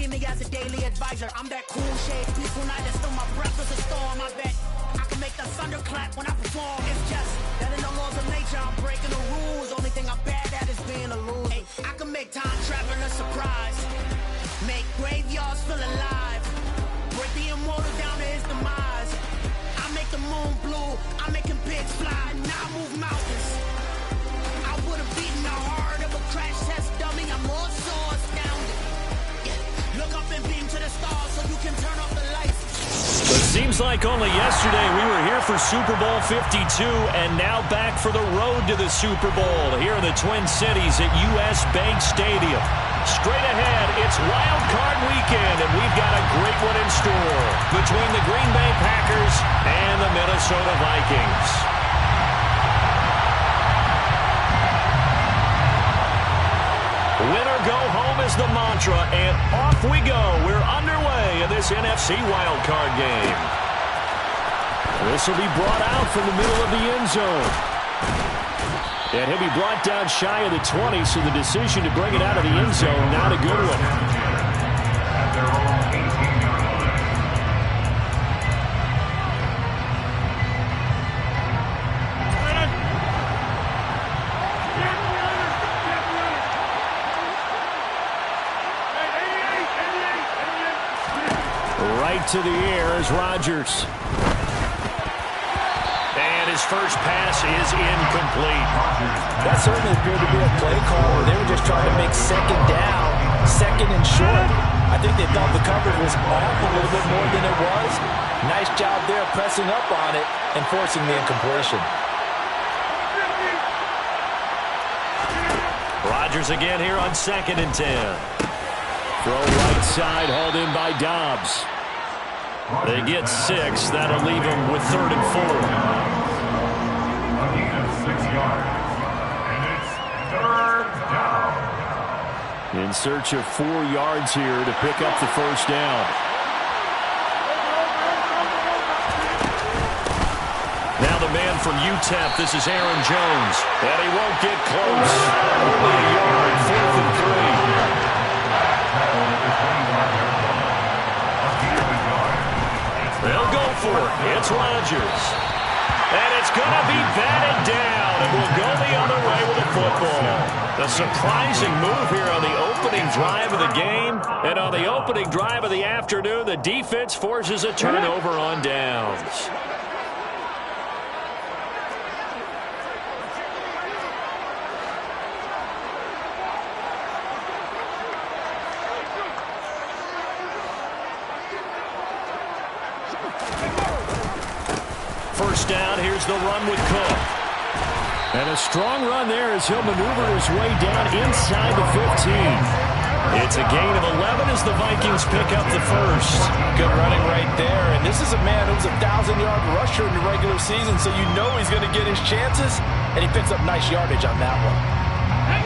see me as a daily advisor. I'm that cool shade, peaceful night, and still my breath is a storm. I bet I can make the thunder clap when I perform. It's just that in the laws of nature, I'm breaking the rules. Only thing I'm bad at is being a loser. Hey, I can make time travel a surprise, make graveyards feel alive, break the immortal down to his demise. I make the moon blue, I'm making pigs fly, now I move mountains. I would have beaten the heart of a crash test dummy. I'm more so astounded. Yeah. Look up and beam to the stars so you can turn off the lights. But it seems like only yesterday we were here for Super Bowl 52 and now back for the road to the Super Bowl here in the Twin Cities at US Bank Stadium. Straight ahead, it's Wild Card Weekend, and we've got a great one in store between the Green Bay Packers and the Minnesota Vikings. Winner go home is the mantra, and off we go. We're underway in this NFC wildcard game. This will be brought out from the middle of the end zone. And he'll be brought down shy of the 20, so the decision to bring it out of the end zone, not a good one. Right to the air is Rodgers. And his first pass is incomplete. That certainly appeared to be a play call where they were just trying to make second down, second and short. I think they thought the coverage was off a little bit more than it was. Nice job there pressing up on it and forcing the incompletion. Rodgers again here on 2nd and 10. Throw right side, hauled in by Dobbs. They get 6. That'll leave them with 3rd and 4. And it's 3rd down. In search of 4 yards here to pick up the first down. Now the man from UTEP, this is Aaron Jones. And he won't get close. Only a yard, 4th and 3. They'll go for it. It's Rodgers. And it's going to be batted down. And we'll go the other way with the football. A surprising move here on the opening drive of the game. And on the opening drive of the afternoon, the defense forces a turnover on downs. First down, here's the run with Cook. And a strong run there as he'll maneuver his way down inside the 15. It's a gain of 11 as the Vikings pick up the first. Good running right there. And this is a man who's a 1,000-yard rusher in the regular season, so you know he's going to get his chances. And he picks up nice yardage on that one.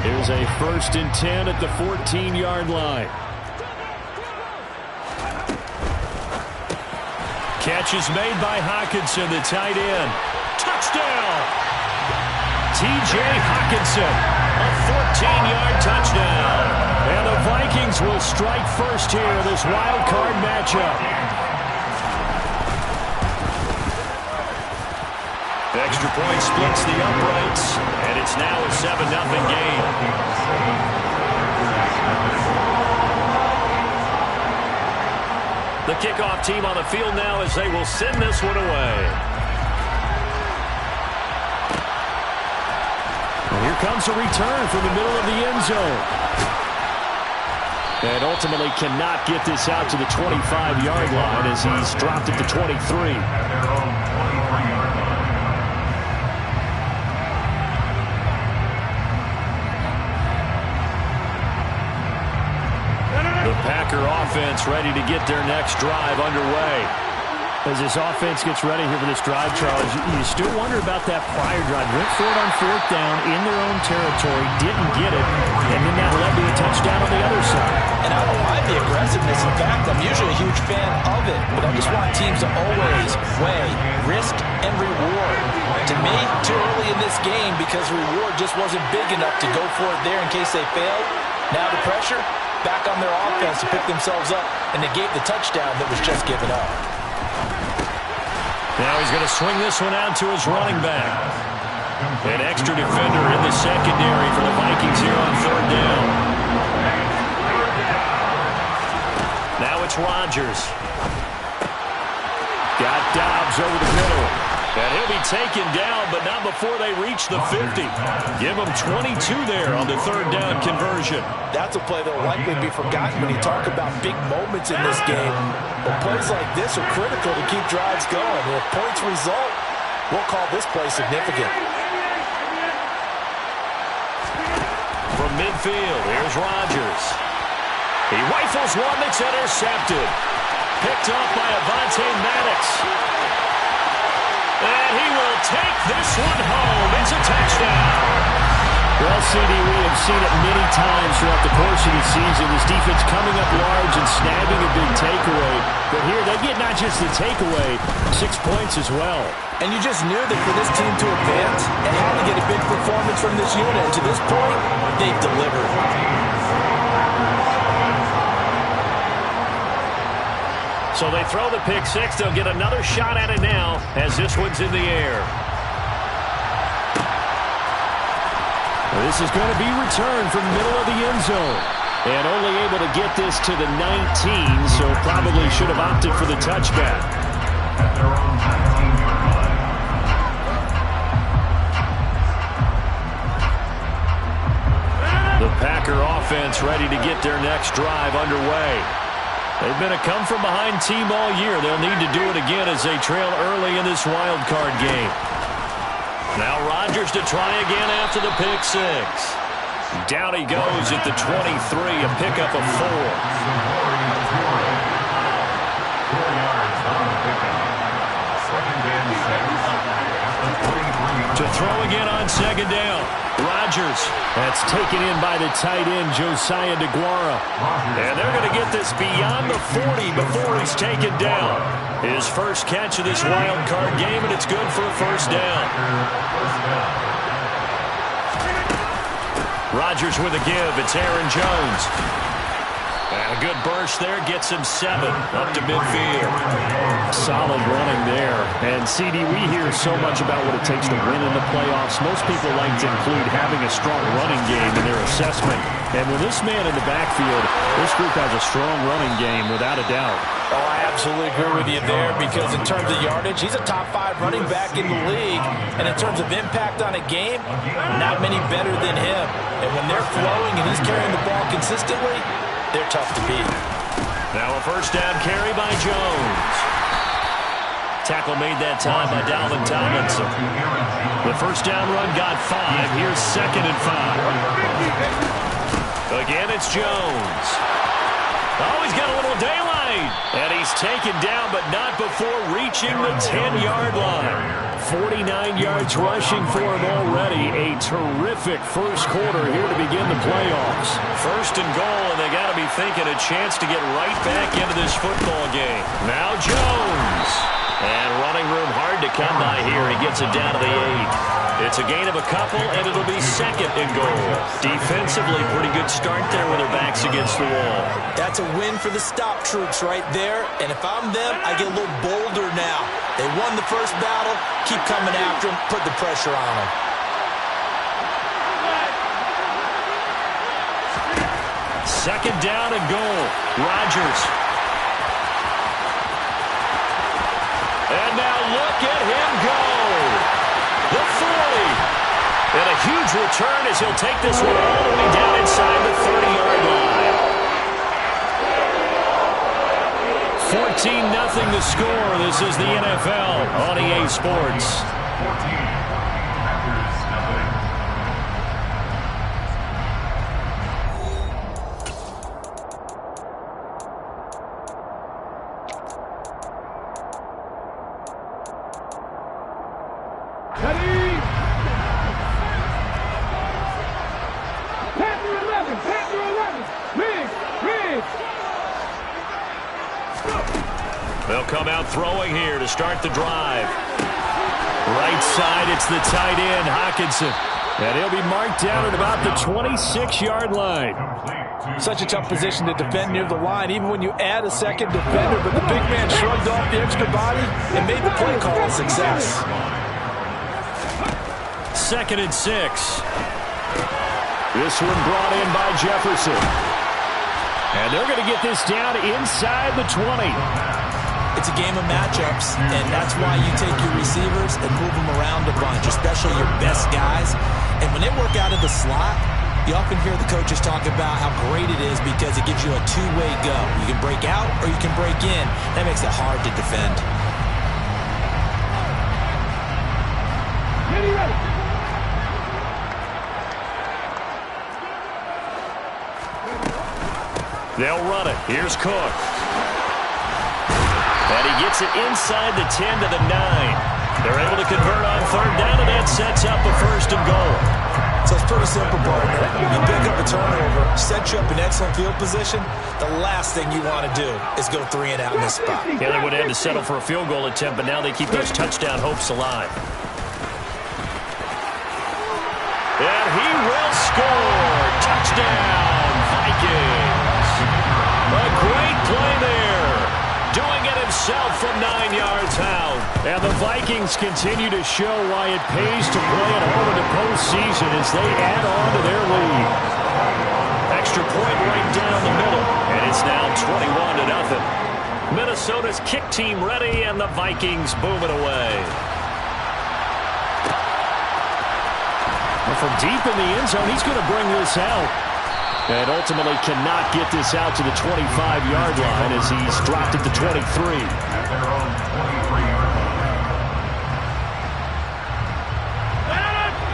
Here's a 1st and 10 at the 14-yard line. Catch is made by Hockenson, the tight end. Touchdown! T.J. Hockenson, a 14-yard touchdown. And the Vikings will strike first here in this wild card matchup. Extra point splits the uprights, and it's now a 7-0 game. The kickoff team on the field now as they will send this one away. And here comes a return from the middle of the end zone. And ultimately cannot get this out to the 25-yard line as he's dropped at the 23. Packer offense ready to get their next drive underway. As this offense gets ready here for this drive, Charles, you still wonder about that prior drive. Went for it on 4th down in their own territory, didn't get it, and then that led to a touchdown on the other side. And I don't mind the aggressiveness. In fact, I'm usually a huge fan of it, but I just want teams to always weigh risk and reward. To me, too early in this game because reward just wasn't big enough to go for it there in case they failed. Now the pressure, back on their offense to pick themselves up and negate the touchdown that was just given up. Now he's going to swing this one out to his running back. An extra defender in the secondary for the Vikings here on third down. Now it's Rodgers. Got Dobbs over the middle. And he'll be taken down, but not before they reach the 50. Give him 22 there on the third down conversion. That's a play that will likely be forgotten when you talk about big moments in this game. But plays like this are critical to keep drives going. And if points result, we'll call this play significant. From midfield, here's Rodgers. He rifles one that's intercepted. Picked off by Avonte Maddox. And he will take this one home. It's a touchdown. Well, CD, we have seen it many times throughout the course of the season. This defense coming up large and snagging a big takeaway. But here, they get not just the takeaway, 6 points as well. And you just knew that for this team to advance, it had to get a big performance from this unit. And to this point, they've delivered. So they throw the pick six. They'll get another shot at it now as this one's in the air. This is going to be returned from the middle of the end zone. And only able to get this to the 19, so probably should have opted for the touchback. At their own 19-yard line. The Packer offense ready to get their next drive underway. They've been a come-from-behind team all year. They'll need to do it again as they trail early in this wild card game. Now Rodgers to try again after the pick six. Down he goes at the 23, a pickup of 4. 4 yards on the pickup. Second and 6. To throw again on second down. Rodgers. That's taken in by the tight end, Josiah DeGuara. And they're going to get this beyond the 40 before he's taken down. His first catch of this wild card game, and it's good for a first down. Rodgers with a give. It's Aaron Jones. And a good burst there gets him 7 up to midfield. Solid running there. And, CD, we hear so much about what it takes to win in the playoffs. Most people like to include having a strong running game in their assessment. And with this man in the backfield, this group has a strong running game without a doubt. Oh, I absolutely agree with you there because in terms of yardage, he's a top 5 running back in the league. And in terms of impact on a game, not many better than him. And when they're flowing and he's carrying the ball consistently, they're tough to beat. Now a first down carry by Jones. Tackle made that time by Dalvin Tomlinson. The first down run got 5. Here's second and 5. Again, it's Jones. Oh, he's got a little daylight. And he's taken down, but not before reaching the 10-yard line. 49 yards rushing for him already. A terrific first quarter here to begin the playoffs. First and goal, and they got to be thinking a chance to get right back into this football game. Now Jones. And running room hard to come by here. He gets it down to the 8. It's a gain of a couple, and it'll be second and goal. Defensively, pretty good start there with their backs against the wall. That's a win for the stop troops right there. And if I'm them, I get a little bolder now. They won the first battle. Keep coming after them. Put the pressure on them. Second down and goal. Rodgers. And now look at him go. The 40. And a huge return as he'll take this one all the way down inside the 30-yard line. 14-0 the score. This is the NFL on EA Sports. 14. They'll come out throwing here to start the drive. Right side, it's the tight end, Hockenson. And he'll be marked down at about the 26-yard line. Such a tough position to defend near the line, even when you add a second defender, but the big man shrugged off the extra body and made the play call a success. 2nd and 6. This one brought in by Jefferson. And they're going to get this down inside the 20. It's a game of matchups, and that's why you take your receivers and move them around a bunch, especially your best guys. And when they work out of the slot, you often hear the coaches talk about how great it is because it gives you a two-way go. You can break out or you can break in. That makes it hard to defend. They'll run it. Here's Cook. And he gets it inside the 10 to the 9. They're able to convert on 3rd down, and that sets up a 1st and goal. So it's pretty simple, partner. You pick up a turnover, set you up in excellent field position. The last thing you want to do is go 3 and out in this spot. Yeah, they would have had to settle for a field goal attempt, but now they keep those touchdown hopes alive. And he will score. Touchdown, Vikings. A great play there. Doing it himself from 9 yards out. And the Vikings continue to show why it pays to play at home in the postseason as they add on to their lead. Extra point right down the middle. And it's now 21-0. Minnesota's kick team ready, and the Vikings boom it away. Well, from deep in the end zone, he's going to bring this out. And ultimately cannot get this out to the 25-yard line as he's dropped it to 23.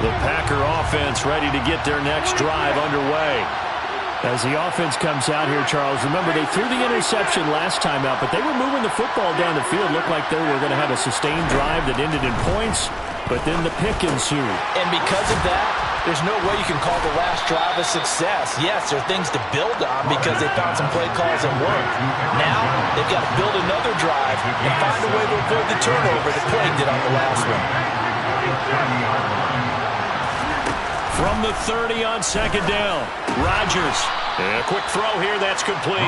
The Packer offense ready to get their next drive underway. As the offense comes out here, Charles, remember they threw the interception last time out, but they were moving the football down the field. Looked like they were going to have a sustained drive that ended in points, but then the pick ensued. And because of that, there's no way you can call the last drive a success. Yes, there are things to build on because they found some play calls that work. Now, they've got to build another drive and find a way to avoid the turnover that plagued it on the last one. From the 30 on 2nd down, Rodgers. A quick throw here, that's complete.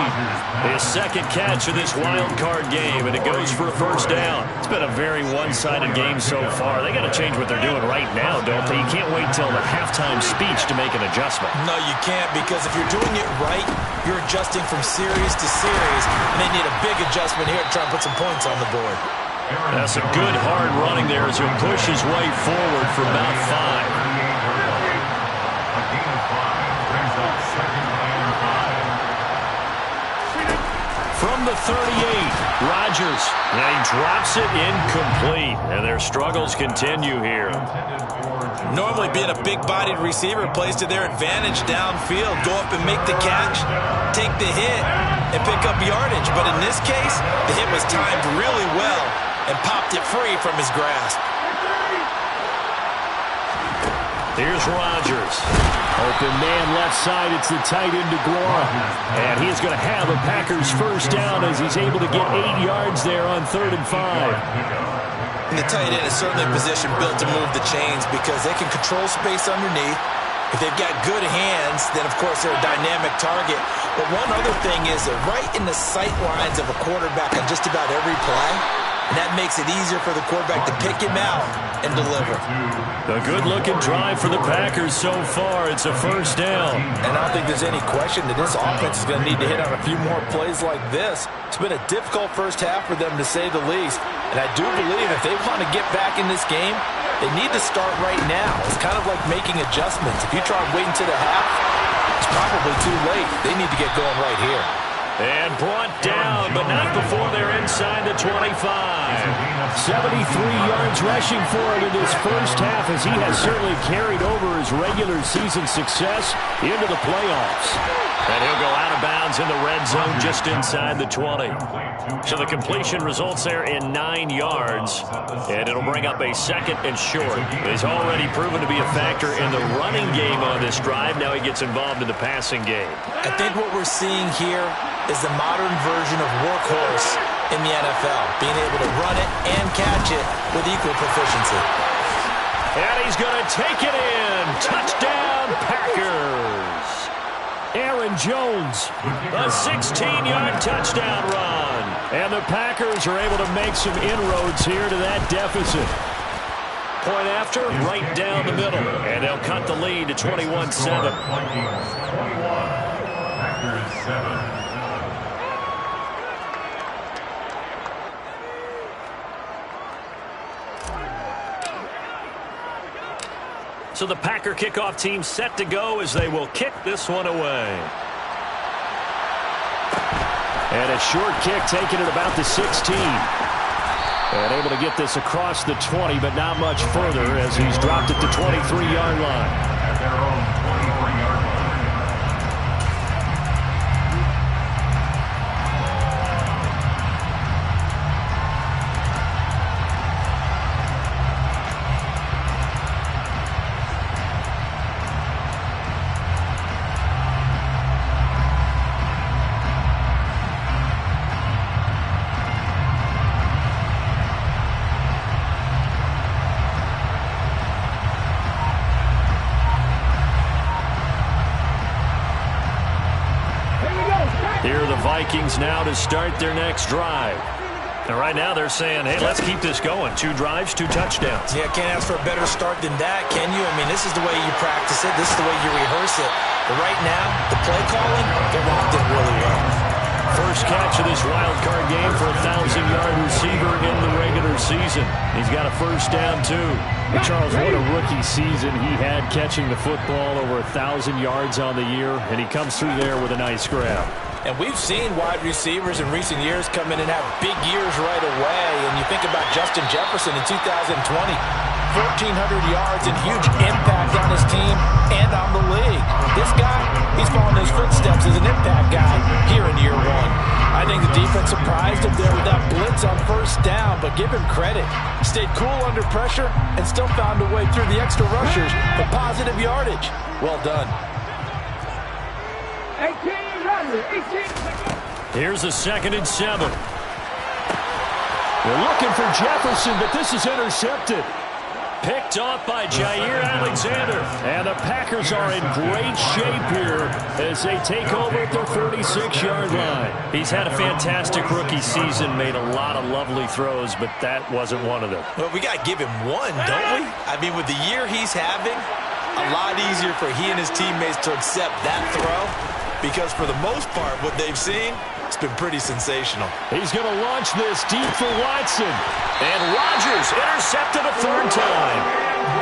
His 2nd catch of this wild card game, and it goes for a 1st down. It's been a very one-sided game so far. They got to change what they're doing right now, don't they? You can't wait till the halftime speech to make an adjustment. No, you can't, because if you're doing it right, you're adjusting from series to series, and they need a big adjustment here to try and put some points on the board. That's a good hard running there as he'll push his way forward for about 5. From the 38, Rodgers. And he drops it incomplete. And their struggles continue here. Normally being a big-bodied receiver plays to their advantage downfield. Go up and make the catch, take the hit, and pick up yardage. But in this case, the hit was timed really well and popped it free from his grasp. Here's Rodgers. Open man left side. It's the tight end DeGuara. And he is going to have a Packers 1st down as he's able to get 8 yards there on 3rd and 5. And the tight end is certainly a position built to move the chains because they can control space underneath. If they've got good hands, then, of course, they're a dynamic target. But one other thing is they're right in the sight lines of a quarterback on just about every play. And that makes it easier for the quarterback to pick him out and deliver. A good-looking drive for the Packers so far. It's a 1st down. And I don't think there's any question that this offense is going to need to hit on a few more plays like this. It's been a difficult 1st half for them, to say the least. And I do believe if they want to get back in this game, they need to start right now. It's kind of like making adjustments. If you try waiting to the half, it's probably too late. They need to get going right here. And brought down, but not before they're inside the 25. 73 yards rushing for him in this 1st half as he has certainly carried over his regular season success into the playoffs. And he'll go out of bounds in the red zone just inside the 20. So the completion results there in 9 yards. And it'll bring up a 2nd and short. He's already proven to be a factor in the running game on this drive. Now he gets involved in the passing game. I think what we're seeing here is the modern version of workhorse in the NFL, being able to run it and catch it with equal proficiency. And he's going to take it in. Touchdown, Packers. Aaron Jones, a 16-yard touchdown run. And the Packers are able to make some inroads here to that deficit. Point after, right down the middle. And they'll cut the lead to 21-7. Packers 7. So the Packer kickoff team set to go as they will kick this one away. And a short kick taken at about the 16. And able to get this across the 20, but not much further as he's dropped it to 23-yard line. At their own 23-yard line. Here are the Vikings now to start their next drive. And right now they're saying, hey, let's keep this going. 2 drives, 2 touchdowns. Yeah, can't ask for a better start than that, can you? I mean, this is the way you practice it. This is the way you rehearse it. But right now, the play calling, they locked it really well. First catch of this wild card game for a 1,000-yard receiver in the regular season. He's got a first down, too. Hey, Charles, what a rookie season he had catching the football, over 1,000 yards on the year, and he comes through there with a nice grab. And we've seen wide receivers in recent years come in and have big years right away. And you think about Justin Jefferson in 2020, 1,400 yards and huge impact on his team and on the league. This guy, he's following his footsteps as an impact guy here in year 1. I think the defense surprised him there with that blitz on first down, but give him credit. Stayed cool under pressure and still found a way through the extra rushers for positive yardage. Well done. Here's a 2nd and 7. They're looking for Jefferson, but this is intercepted. Picked off by Jair Alexander. And the Packers are in great shape here as they take over at their 46-yard line. He's had a fantastic rookie season, made a lot of lovely throws, but that wasn't one of them. Well, we got to give him one, don't we? I mean, with the year he's having, a lot easier for he and his teammates to accept that throw. Because for the most part, what they've seen, it's been pretty sensational. He's going to launch this deep for Watson. And Rodgers intercepted a 3rd time.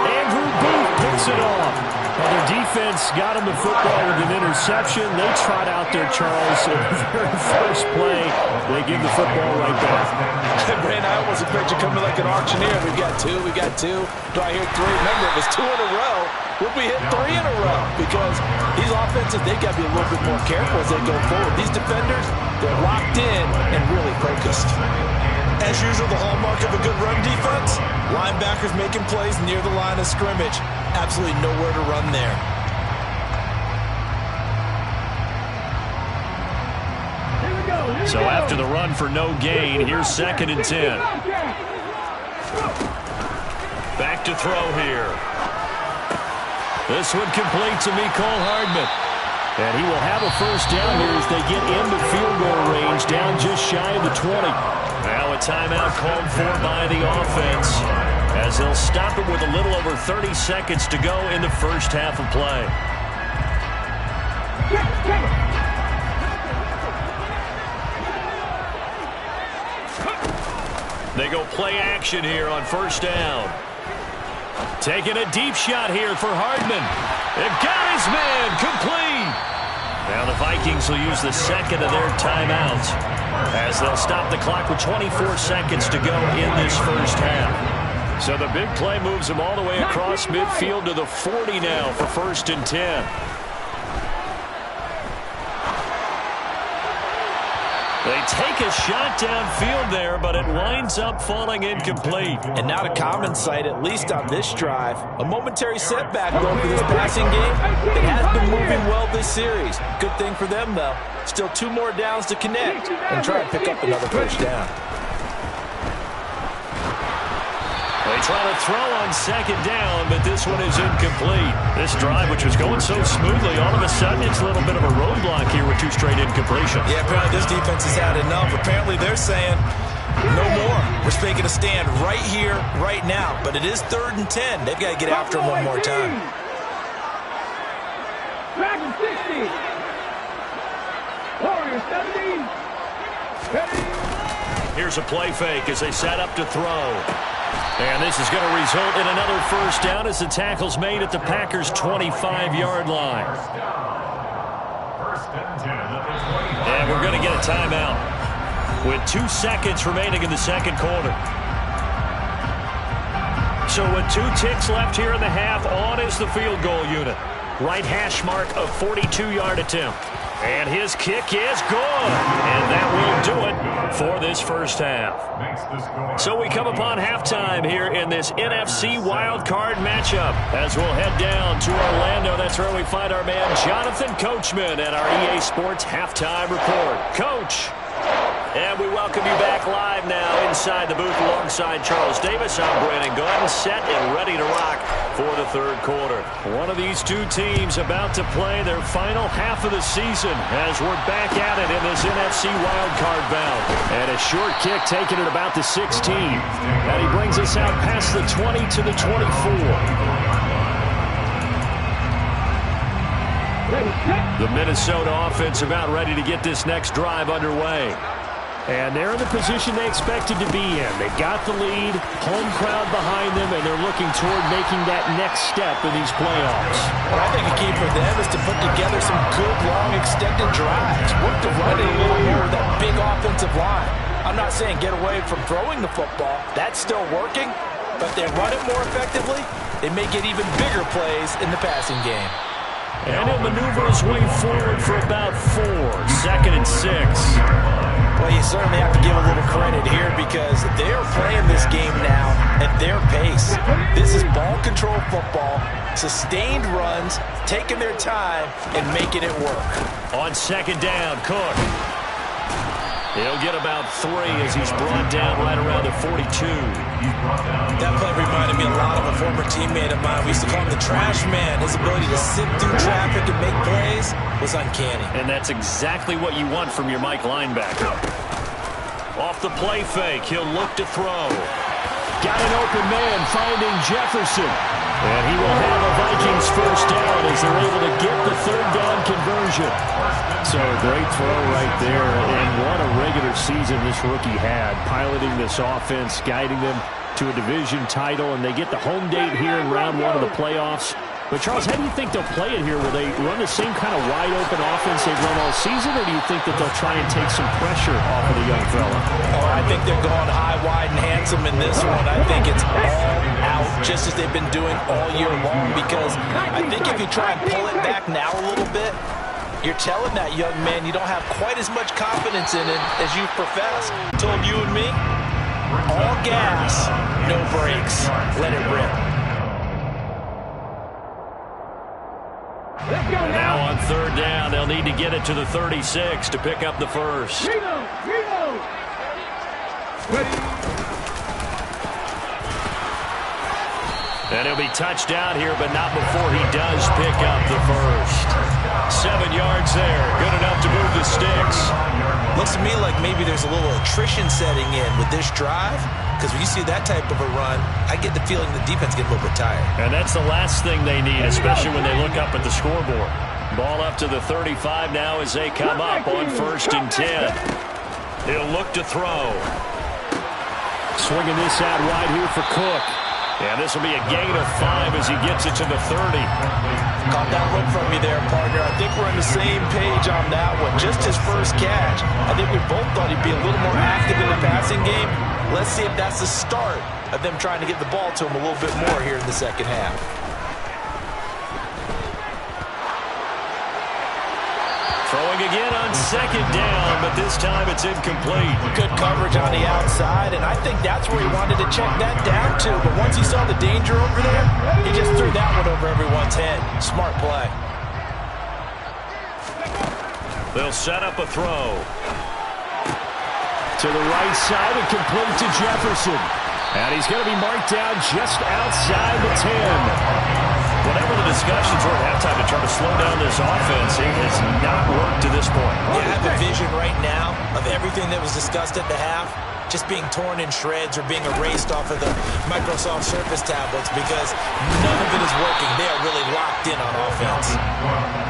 Andrew Booth picks it off. Well, their defense got him the football with an interception. They trot out there, Charles. So the very first play, they give the football right back. Brand, I almost expect you coming like an auctioneer. We've got 2, we got 2. Do I hear 3? Remember, it was 2 in a row. Would we hit 3 in a row? Because these offenses, they got to be a little bit more careful as they go forward. These defenders, they're locked in and really focused. As usual, the hallmark of a good run defense, linebackers making plays near the line of scrimmage. Absolutely nowhere to run there. So after the run for no gain, here's 2nd and 10. Back to throw here. This one complete to Mecole Hardman. And he will have a first down here as they get into field goal range, down just shy of the 20. Now a timeout called for by the offense as they'll stop it with a little over 30 seconds to go in the first half of play. They go play action here on first down. Taking a deep shot here for Hardman. They've got his man complete. Now the Vikings will use the 2nd of their timeouts as they'll stop the clock with 24 seconds to go in this first half. So the big play moves them all the way across midfield to the 40 now for 1st and 10. They take a shot downfield there, but it winds up falling incomplete. And not a common sight, at least on this drive. A momentary setback, though, for this passing game. It has been moving well this series. Good thing for them, though. Still 2 more downs to connect and try and pick up another first down. They try to throw on second down, but this one is incomplete. This drive, which was going so smoothly, all of a sudden it's a little bit of a roadblock here with 2 straight incompletions. Yeah, apparently this defense has had enough. Apparently they're saying, no more. We're making a stand right here, right now. But it is 3rd and 10. They've got to get after him one more time. Dragon 60. Warriors 70. Here's a play fake as they set up to throw. And this is going to result in another first down as the tackle's made at the Packers' 25-yard line. And we're going to get a timeout with 2 seconds remaining in the second quarter. So with 2 ticks left here in the half, on is the field goal unit. Right hash mark, a 42-yard attempt. And his kick is good. And that will do it for this first half. So we come upon halftime here in this NFC wildcard matchup as we'll head down to Orlando. That's where we find our man Jonathan Coachman at our EA Sports Halftime Report. Coach. And we welcome you back live now inside the booth alongside Charles Davis. I'm Brandon Gordon, set and ready to rock for the third quarter. One of these 2 teams about to play their final half of the season as we're back at it in this NFC wildcard bout. And a short kick taken at about the 16. And he brings us out past the 20 to the 24. The Minnesota offense about ready to get this next drive underway. And they're in the position they expected to be in. They got the lead, home crowd behind them, and they're looking toward making that next step in these playoffs. Well, I think the key for them is to put together some good, long, extended drives. Work the run a little more with that big offensive line. I'm not saying get away from throwing the football. That's still working. But they run it more effectively, they may get even bigger plays in the passing game. And he'll maneuver his way forward for about 4. 2nd and 6. Well, you certainly have to give a little credit here because they're playing this game now at their pace. This is ball control football, sustained runs, taking their time, and making it work. On second down, Cook. He'll get about 3 as he's brought down right around the 42. That play reminded me a lot of a former teammate of mine. We used to call him the trash man. His ability to sift through traffic and make plays was uncanny. And that's exactly what you want from your Mike linebacker. Off the play fake, he'll look to throw. Got an open man finding Jefferson. And he will have a Vikings first down as they're able to get the 3rd down conversion. So a great throw right there. And what a regular season this rookie had, piloting this offense, guiding them to a division title, and they get the home date here in round 1 of the playoffs. But, Charles, how do you think they'll play it here? Will they run the same kind of wide-open offense they've run all season, or do you think that they'll try and take some pressure off of the young fella? Oh, I think they're going high, wide, and handsome in this one. I think it's all out, just as they've been doing all year long, because I think if you try and pull it back now a little bit, you're telling that young man you don't have quite as much confidence in him as you profess. Told you and me, all gas, no brakes. Let it rip. Now on 3rd down, they'll need to get it to the 36 to pick up the first. And he'll be touched down here, but not before he does pick up the first. 7 yards there. Good enough to move the sticks. Looks to me like maybe there's a little attrition setting in with this drive. Because when you see that type of a run, I get the feeling the defense gets a little bit tired. And that's the last thing they need, especially when they look up at the scoreboard. Ball up to the 35 now as they come up on 1st and 10. He'll look to throw. Swinging this out wide here for Cook. And this will be a gain of 5 as he gets it to the 30. Caught that look from you there, partner. I think we're on the same page on that one. Just his first catch. I think we both thought he'd be a little more active in the passing game. Let's see if that's the start of them trying to get the ball to him a little bit more here in the second half. Throwing again on 2nd down, but this time it's incomplete. Good coverage on the outside, and I think that's where he wanted to check that down to. But once he saw the danger over there, he just threw that one over everyone's head. Smart play. They'll set up a throw. To the right side and complete to Jefferson. And he's going to be marked down just outside the 10. Whatever the discussions were at halftime to try to slow down this offense, it has not worked to this point. You have a vision right now of everything that was discussed at the half just being torn in shreds or being erased off of the Microsoft Surface tablets because none of it is working. They are really locked in on offense.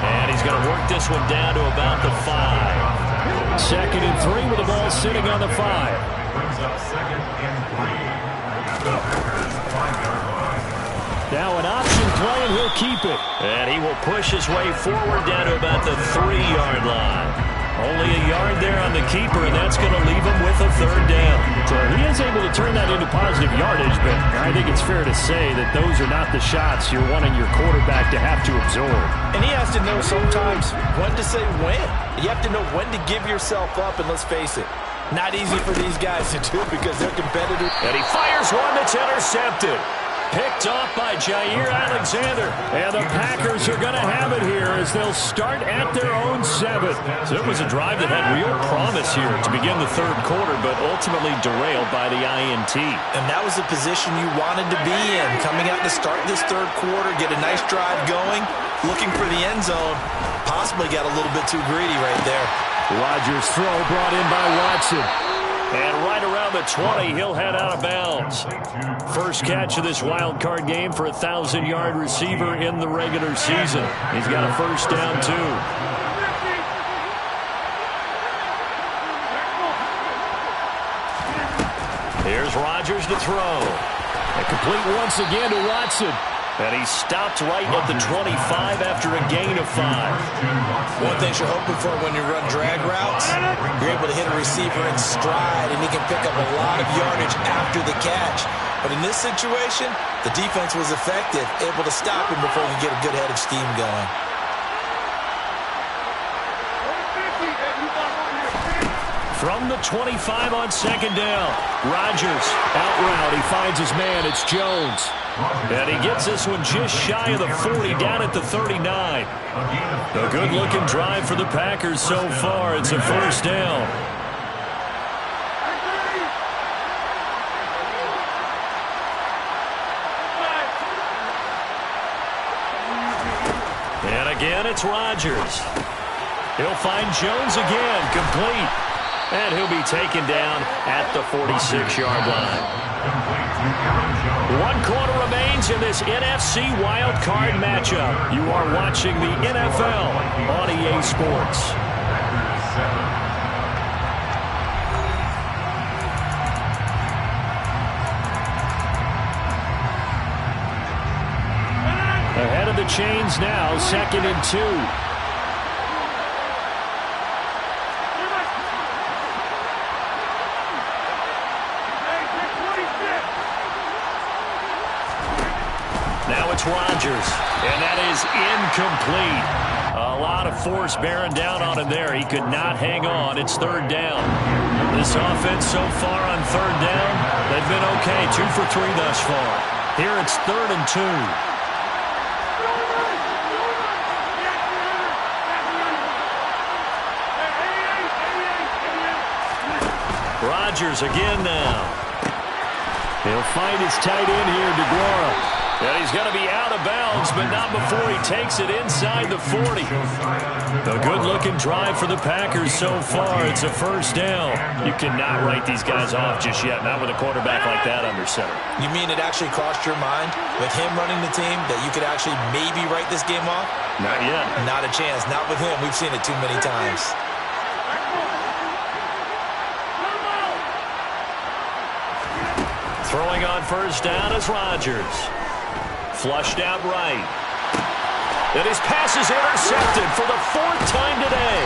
And he's going to work this one down to about the 5. 2nd and 3 with the ball sitting on the 5. Brings up 2nd and 3. Now an option play, and he'll keep it. And he will push his way forward down to about the 3-yard line. Only a yard there on the keeper, and that's going to leave him with a 3rd down. So he is able to turn that into positive yardage, but I think it's fair to say that those are not the shots you're wanting your quarterback to have to absorb. And he has to know sometimes when to say when. You have to know when to give yourself up, and let's face it, not easy for these guys to do because they're competitive. And he fires one that's intercepted. Picked off by Jair Alexander. And the Packers are going to have it here as they'll start at their own 7. So it was a drive that had real promise here to begin the 3rd quarter, but ultimately derailed by the INT. And that was the position you wanted to be in. Coming out to start this 3rd quarter, get a nice drive going, looking for the end zone. Possibly got a little bit too greedy right there. Rodgers' throw brought in by Watson. And right around the 20, he'll head out of bounds. First catch of this wild card game for a 1,000-yard receiver in the regular season. He's got a 1st down, too. Here's Rodgers to throw. And complete once again to Watson. And he stopped right at the 25 after a gain of 5. One thing you're hoping for when you run drag routes, you're able to hit a receiver in stride, and he can pick up a lot of yardage after the catch. But in this situation, the defense was effective, able to stop him before he could get a good head of steam going. From the 25 on 2nd down, Rodgers out route. He finds his man. It's Jones. And he gets this one just shy of the 40, down at the 39. A good-looking drive for the Packers so far. It's a 1st down. And again, it's Rodgers. He'll find Jones again, complete. And he'll be taken down at the 46-yard line. 1 quarter remains in this NFC Wild Card matchup. You are watching the NFL on EA Sports. Ahead of the chains now, 2nd and 2. Rodgers, and that is incomplete. A lot of force bearing down on him there. He could not hang on. It's 3rd down. This offense so far on 3rd down, they've been okay. 2 for 3 thus far. Here it's 3rd and 2. Rodgers again now. He'll find his tight end here, DeGuara. And he's going to be out of bounds, but not before he takes it inside the 40. A good-looking drive for the Packers so far. It's a 1st down. You cannot write these guys off just yet, not with a quarterback like that under center. You mean it actually crossed your mind with him running the team that you could actually maybe write this game off? Not yet. Not a chance. Not with him. We've seen it too many times. Throwing on 1st down is Rodgers. Flushed out right. And his pass is intercepted for the 4th time today.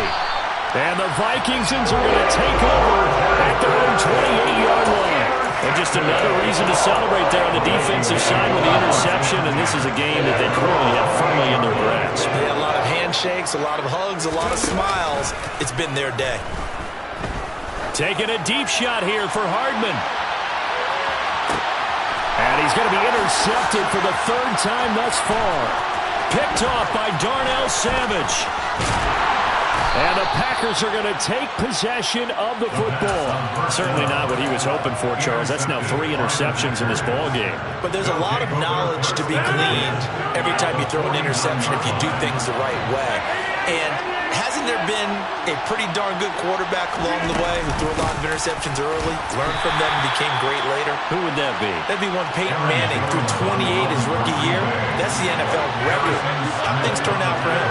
And the Vikingsons are going to take over at their own 28-yard line. And just another reason to celebrate there on the defensive side with the interception. And this is a game that they clearly have firmly in their grasp. Yeah, a lot of handshakes, a lot of hugs, a lot of smiles. It's been their day. Taking a deep shot here for Hardman. And he's going to be intercepted for the 3rd time thus far. Picked off by Darnell Savage. And the Packers are going to take possession of the football. Certainly not what he was hoping for, Charles. That's now 3 interceptions in this ball game. But there's a lot of knowledge to be gleaned every time you throw an interception if you do things the right way. And hasn't there been a pretty darn good quarterback along the way who threw a lot of interceptions early, learned from them, and became great later? Who would that be? That'd be one Peyton Manning, threw 28 his rookie year. That's the NFL record. How things turn out for him?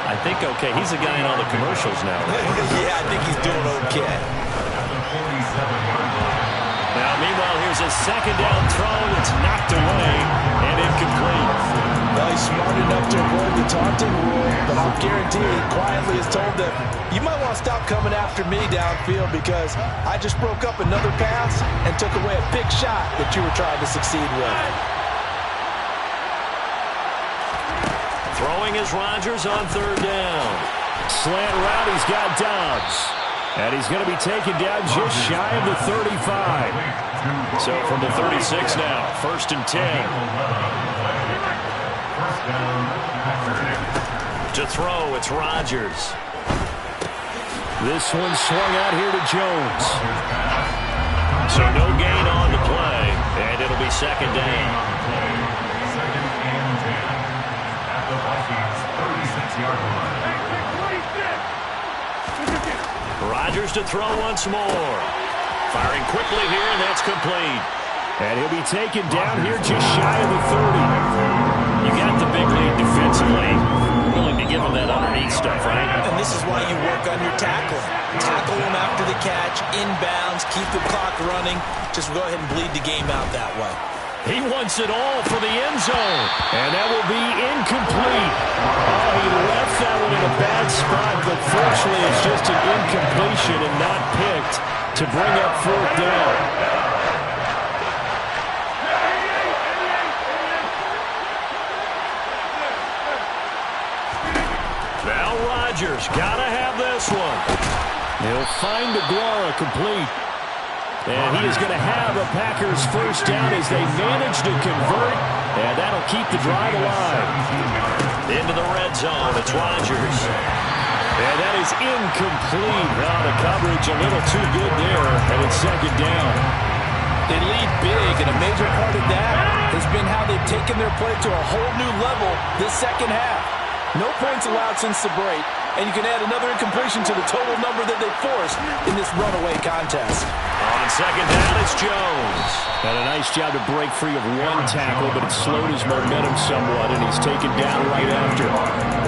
I think, okay, he's the guy in all the commercials now, right? Yeah, I think he's doing okay. Now, meanwhile, here's a second down throw. It's knocked away and incomplete. Well, he's smart enough to avoid the taunting rule, but I'll guarantee he quietly has told them, you might want to stop coming after me downfield because I just broke up another pass and took away a big shot that you were trying to succeed with. Throwing is Rodgers on third down. Slant route, he's got Dobbs. And he's going to be taken down just shy of the 35. So from the 36 now, 1st and 10. To throw, it's Rodgers. This one swung out here to Jones. So no gain on the play, and it'll be second down. Second and 10 at the Vikings 36-yard line. Rodgers to throw once more. Firing quickly here, and that's complete. And he'll be taken down here just shy of the 30. You got the big lead defensively. Willing to give him that underneath stuff, right? And this is why you work on your tackling. Tackle him after the catch, inbounds, keep the clock running. Just go ahead and bleed the game out that way. He wants it all for the end zone. And that will be incomplete. Oh, he left that one in a bad spot, but fortunately it's just an incompletion and not picked to bring up 4th down. Now Rodgers gotta have this one. He'll find Aguara complete. And he is going to have a Packers first down as they manage to convert. And that'll keep the drive alive. Into the red zone, it's Rodgers. And that is incomplete. Now the coverage a little too good there. And it's second down. They lead big, and a major part of that has been how they've taken their play to a whole new level this second half. No points allowed since the break, and you can add another incompletion to the total number that they forced in this runaway contest. On second down, it's Jones. Had a nice job to break free of one tackle, but it slowed his momentum somewhat, and he's taken down right after.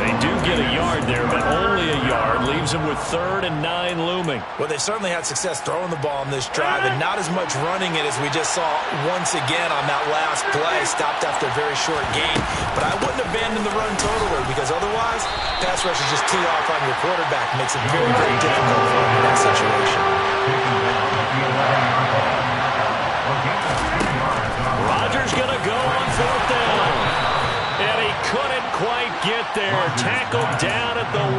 They do get a yard there, but only a yard. Leaves him with 3rd and 9 looming. Well, they certainly had success throwing the ball on this drive, and not as much running it as we just saw once again on that last play. Stopped after a very short gain. But I wouldn't abandon the run totally, because otherwise, pass rush is just tee off on your quarterback. Makes it very, very difficult for him in that situation. Rodgers going to go on 4th down. And he couldn't quite get there. Tackled down at the 1.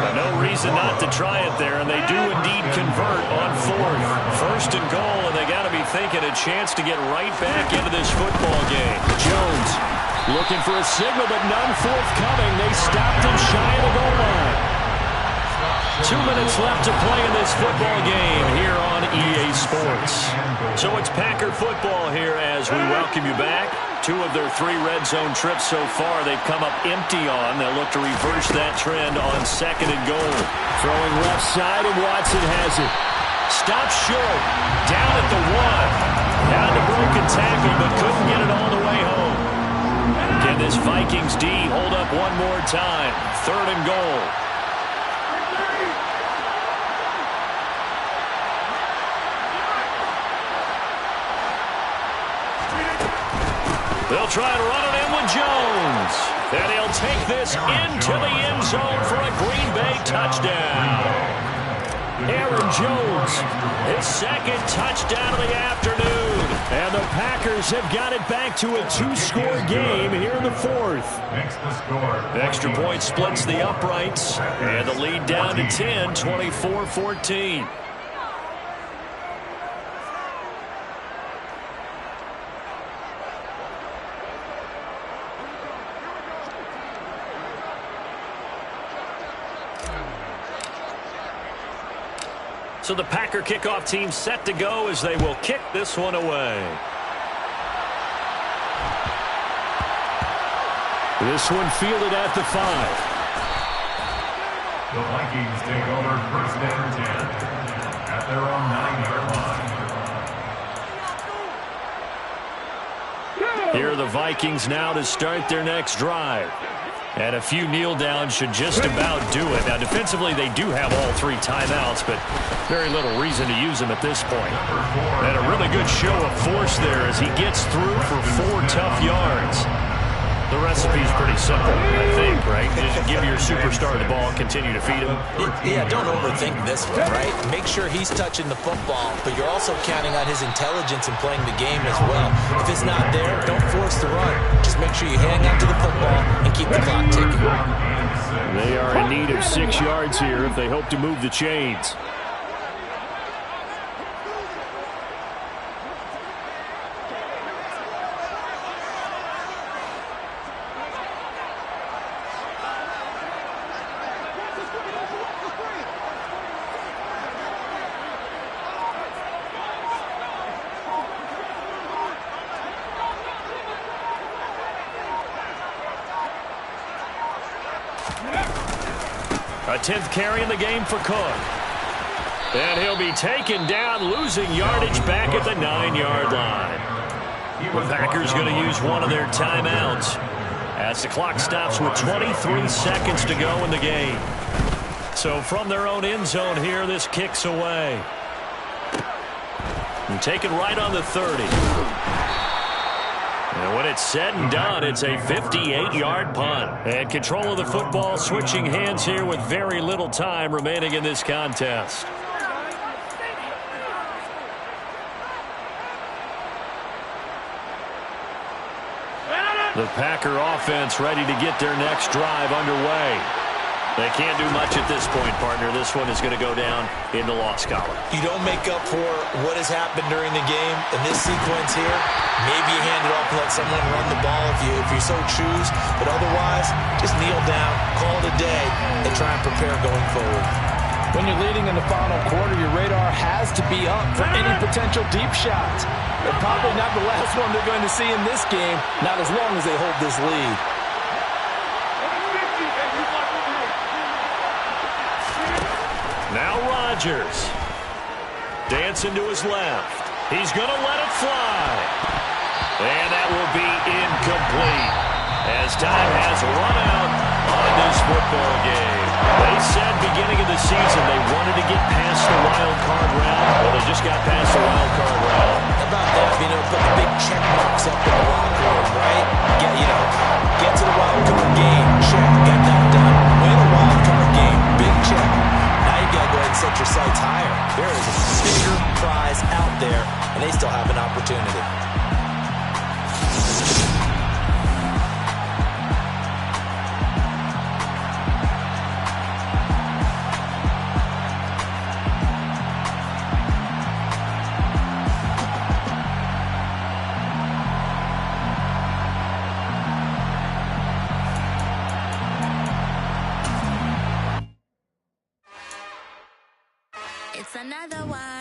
But no reason not to try it there, and they do indeed convert on 4th. 1st and goal, and they got to be thinking a chance to get right back into this football game. Jones looking for a signal, but none forthcoming. They stopped him shy of the goal line. 2 minutes left to play in this football game here on EA Sports. So it's Packer football here as we welcome you back. 2 of their 3 red zone trips so far they've come up empty on. They'll look to reverse that trend on 2nd and goal. Throwing left side, and Watson has it. Stopped short. Down at the 1. Down to broken tackle, but couldn't get it all the way home. Can this Vikings D hold up one more time? 3rd and goal. They'll try and run it in with Jones. And he'll take this into the end zone for a Green Bay touchdown. Aaron Jones, his 2nd touchdown of the afternoon. And the Packers have got it back to a 2-score game here in the 4th. Extra point splits the uprights. And the lead down to 10, 24-14. So the Packer kickoff team set to go as they will kick this one away. This one fielded at the 5. The Vikings take over first and 10 at their own 9-yard line. Here are the Vikings now to start their next drive. And a few kneel downs should just about do it. Now, defensively, they do have all 3 timeouts, but very little reason to use them at this point. And a really good show of force there as he gets through for 4 tough yards. The recipe's pretty simple, I think, right? Just give your superstar the ball and continue to feed him. Yeah, don't overthink this one, right? Make sure he's touching the football, but you're also counting on his intelligence in playing the game as well. If it's not there, don't force the run. Just make sure you hang on to the football and keep the clock ticking. They are in need of 6 yards here if they hope to move the chains. A 10th carry in the game for Cook. And he'll be taken down, losing yardage back at the 9-yard line. The Packers going to use one of their timeouts as the clock stops with 23 seconds to go in the game. So from their own end zone here, this kicks away. And taken right on the 30. And when it's said and done, it's a 58-yard punt. And control of the football switching hands here with very little time remaining in this contest. The Packer offense ready to get their next drive underway. They can't do much at this point, partner. This one is going to go down in the loss column. You don't make up for what has happened during the game. In this sequence here, maybe you hand it off and let someone run the ball if you so choose. But otherwise, just kneel down, call it a day, and try and prepare going forward. When you're leading in the final quarter, your radar has to be up for any potential deep shots. They're probably not the last one they're going to see in this game, not as long as they hold this lead. Now Rodgers. Dancing to his left. He's going to let it fly. And that will be incomplete as time has run out on this football game. They said beginning of the season they wanted to get past the wild card round. Well, they just got past the wild card round. How about that? Put the big check marks up in the locker room, right? Get to the wild card game. Check. Got that done. Win a wild card game. Big check. Now you got to go ahead and set your sights higher. There is a bigger prize out there, and they still have an opportunity. It's another one.